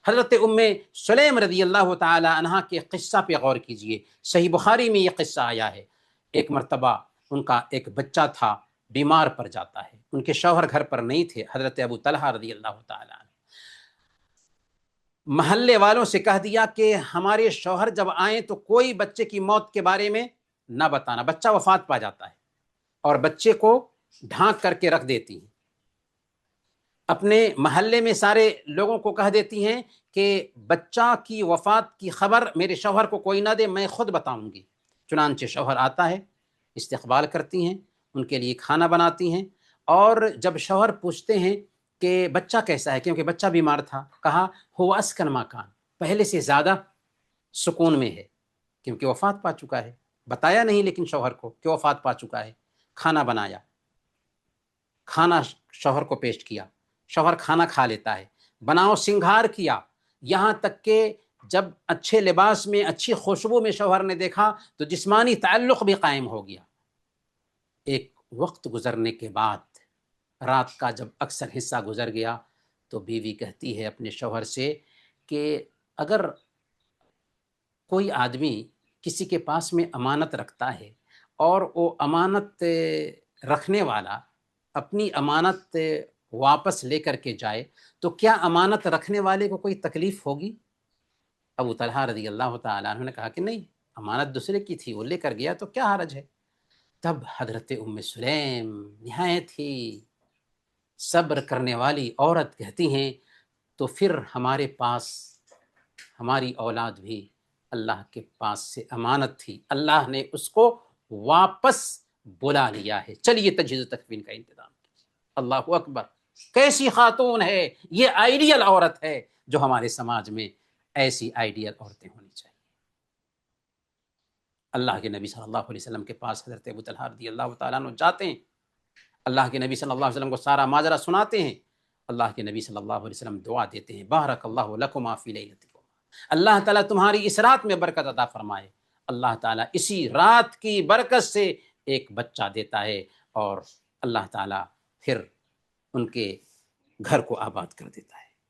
حضرت ام سلیم رضی اللہ تعالی عنہا کے قصہ پہ غور کیجئے، صحیح بخاری میں یہ قصہ آیا ہے۔ ایک مرتبہ ان کا ایک بچہ تھا، بیمار پڑ جاتا ہے، ان کے شوہر گھر پر نہیں تھے، حضرت ابو طلحہ رضی اللہ تعالی عنہ محلے والوں سے کہہ دیا کہ ہمارے شوہر جب آئیں تو کوئی بچے کی موت کے بارے میں نہ بتانا، بچہ وفات پا جاتا ہے، اور بچے کو ڈھانک کر کے رکھ دیتی ہیں، اپنے محلے میں سارے لوگوں کو کہہ دیتی ہیں کہ بچہ کی وفات کی خبر میرے شوہر کو کوئی نہ دے، میں خود بتاؤں گی۔ چنانچہ شوہر آتا ہے، استقبال کرتی ہیں، ان کے لیے کھانا بناتی ہیں، اور جب شوہر پوچھتے ہیں کہ بچہ کیسا ہے، کیونکہ بچہ بیمار تھا، کہا ہو اسکن مکان، پہلے سے زیادہ سکون میں ہے، کیونکہ وفات پا چکا ہے۔ بتایا نہیں لیکن شوہر کو کہ وفات پا چکا ہے۔ کھانا بنایا، کھانا شوہر کو پیش کیا، شوہر کھانا کھا لیتا ہے، بناؤ سنگھار کیا، یہاں تک کہ جب اچھے لباس میں، اچھی خوشبو میں شوہر نے دیکھا تو جسمانی تعلق بھی قائم ہو گیا۔ ایک وقت گزرنے کے بعد، رات کا جب اکثر حصہ گزر گیا، تو بیوی کہتی ہے اپنے شوہر سے کہ اگر کوئی آدمی کسی کے پاس میں امانت رکھتا ہے اور وہ امانت رکھنے والا اپنی امانت واپس لے کر کے جائے تو کیا امانت رکھنے والے کو کوئی تکلیف ہوگی؟ ابو طلحہ رضی اللہ تعالیٰ عنہ نے کہا کہ نہیں، امانت دوسرے کی تھی، وہ لے کر گیا تو کیا حرج ہے۔ تب حضرت ام سلیم نہایت ہی صبر کرنے والی عورت کہتی ہیں تو پھر ہمارے پاس ہماری اولاد بھی اللہ کے پاس سے امانت تھی، اللہ نے اس کو واپس بلا لیا ہے، چلیے تجہیز و تکفین کا انتظام کیجیے۔ اللہ اکبر، کیسی خاتون ہے یہ، آئیڈیل عورت ہے جو ہمارے سماج میں ایسی آئیڈیل عورتیں ہونی چاہیے۔ اللہ کے نبی صلی اللہ علیہ وسلم کے پاس حضرت ابو طلحہ رضی اللہ تعالیٰ عنہ جاتے ہیں، اللہ کے نبی صلی اللہ علیہ وسلم کو سارا ماجرا سناتے ہیں، اللہ کے نبی صلی اللہ علیہ وسلم دعا دیتے ہیں، بارک اللہ لکما فی لیلتکم، اللہ تعالیٰ تمہاری اس رات میں برکت عطا فرمائے۔ اللہ تعالیٰ اسی رات کی برکت سے ایک بچہ دیتا ہے، اور اللہ تعالیٰ پھر ان کے گھر کو آباد کر دیتا ہے۔